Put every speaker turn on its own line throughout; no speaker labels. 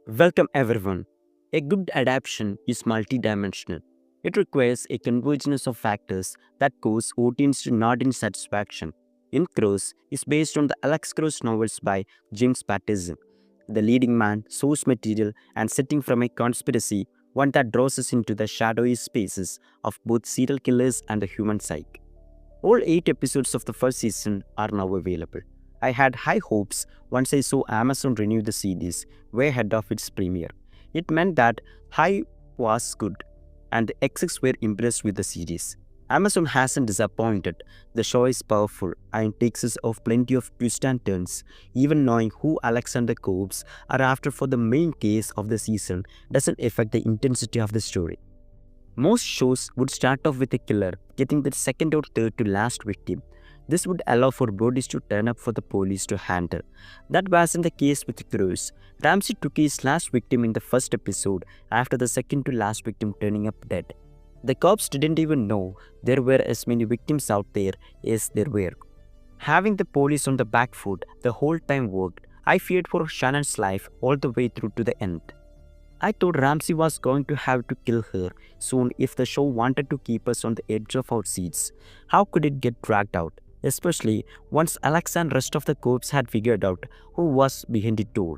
Welcome everyone. A good adaptation is multidimensional. It requires a convergence of factors that cause audience to nod in satisfaction. In Crows is based on the Alex Cross novels by James Patterson. The leading man, source material, and setting from a conspiracy, one that draws us into the shadowy spaces of both serial killers and the human psyche. All 8 episodes of the first season are now available. I had high hopes once I saw Amazon renew the series way ahead of its premiere. It meant that high was good, and the execs were impressed with the series. Amazon hasn't disappointed. The show is powerful and takes us off plenty of twists and turns. Even knowing who Alexander Cobbs are after for the main case of the season doesn't affect the intensity of the story. Most shows would start off with a killer getting the second or third to last victim. This would allow for bodies to turn up for the police to handle. That wasn't the case with Cruz. Ramsey took his last victim in the first episode after the second to last victim turning up dead. The cops didn't even know there were as many victims out there as there were. Having the police on the back foot the whole time worked. I feared for Shannon's life all the way through to the end. I thought Ramsey was going to have to kill her soon if the show wanted to keep us on the edge of our seats. How could it get dragged out? Especially once Alex and rest of the corps had figured out who was behind it all.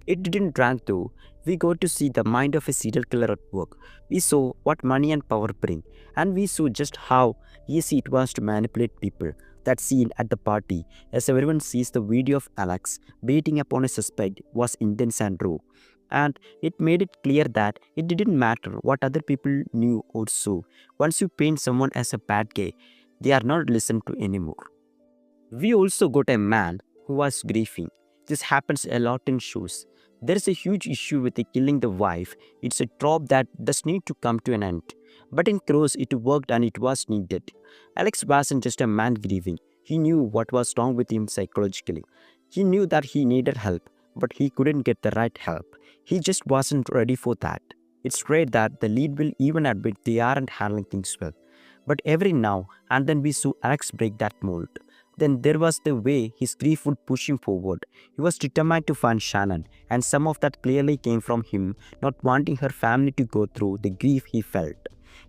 It didn't drag though. We got to see the mind of a serial killer at work. We saw what money and power bring, and we saw just how easy it was to manipulate people. That scene at the party, as everyone sees the video of Alex beating upon a suspect, was intense and raw. And it made it clear that it didn't matter what other people knew or saw. Once you paint someone as a bad guy, they are not listened to anymore. We also got a man who was grieving. This happens a lot in shows. There is a huge issue with the killing the wife. It's a trope that does need to come to an end. But in Crows, it worked and it was needed. Alex wasn't just a man grieving. He knew what was wrong with him psychologically. He knew that he needed help, but he couldn't get the right help. He just wasn't ready for that. It's rare that the lead will even admit they aren't handling things well. But every now and then we saw Alex break that mold. Then there was the way his grief would push him forward. He was determined to find Shannon, and some of that clearly came from him not wanting her family to go through the grief he felt.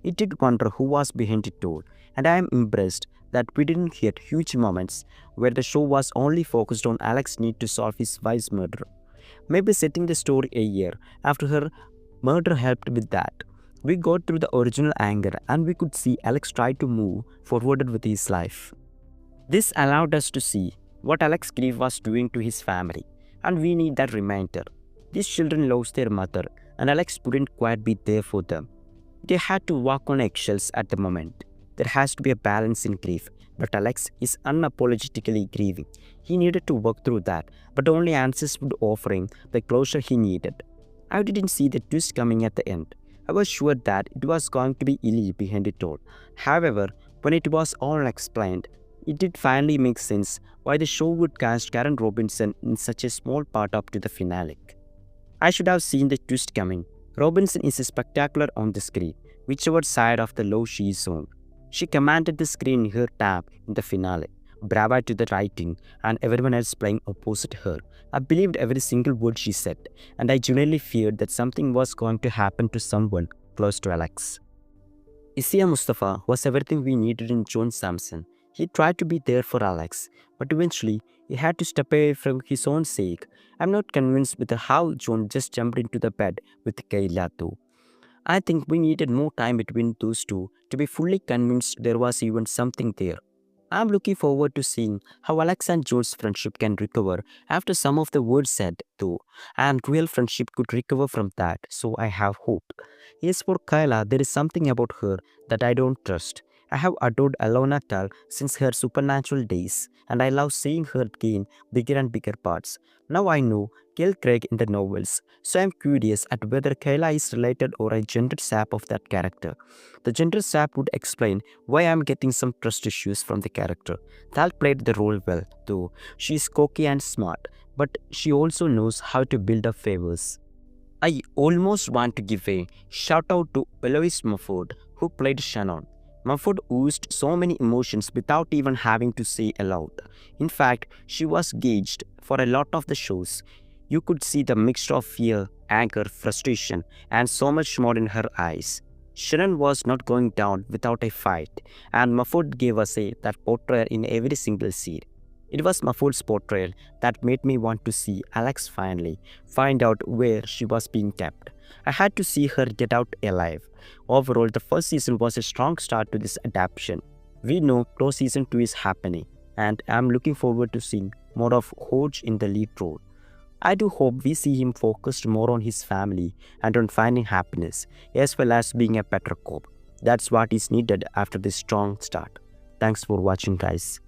It did wonder who was behind it all, and I am impressed that we didn't get huge moments where the show was only focused on Alex's need to solve his wife's murder. Maybe setting the story a year after her murder helped with that. We got through the original anger and we could see Alex try to move forward with his life. This allowed us to see what Alex's grief was doing to his family, and we need that reminder. These children lost their mother, and Alex couldn't quite be there for them. They had to walk on eggshells at the moment. There has to be a balance in grief, but Alex is unapologetically grieving. He needed to work through that, but only answers would offer him the closure he needed. I didn't see the twist coming at the end. I was sure that it was going to be Illy behind it all. However, when it was all explained, it did finally make sense why the show would cast Karen Robinson in such a small part up to the finale. I should have seen the twist coming. Robinson is spectacular on the screen, whichever side of the law she is on. She commanded the screen in her tab in the finale. Brava to the writing and everyone else playing opposite her. I believed every single word she said, and I genuinely feared that something was going to happen to someone close to Alex. Isia Mustafa was everything we needed in John Sampson. He tried to be there for Alex, but eventually he had to step away for his own sake. I'm not convinced with how John just jumped into the bed with Kayla though. I think we needed more time between those two to be fully convinced there was even something there. I'm looking forward to seeing how Alex and Joel's friendship can recover after some of the words said, though, and real friendship could recover from that, so I have hope. Yes, for Kyla, there is something about her that I don't trust. I have adored Alona Tal since her supernatural days, and I love seeing her gain bigger and bigger parts. Now I know Gail Craig in the novels, so I'm curious at whether Kayla is related or a gender sap of that character. The gender sap would explain why I'm getting some trust issues from the character. Thal played the role well, though. She's cocky and smart, but she also knows how to build up favors. I almost want to give a shout out to Eloise Mufford, who played Shannon. Mufford oozed so many emotions without even having to say aloud. In fact, she was gauged for a lot of the shows. You could see the mixture of fear, anger, frustration, and so much more in her eyes. Sharon was not going down without a fight, and Mahfoud gave us that portrayal in every single scene. It was Mahfoud's portrayal that made me want to see Alex finally find out where she was being kept. I had to see her get out alive. Overall, the first season was a strong start to this adaptation. We know Pro Season 2 is happening, and I'm looking forward to seeing more of Hodge in the lead role. I do hope we see him focused more on his family and on finding happiness, as well as being a better cop. That's what is needed after this strong start. Thanks for watching, guys.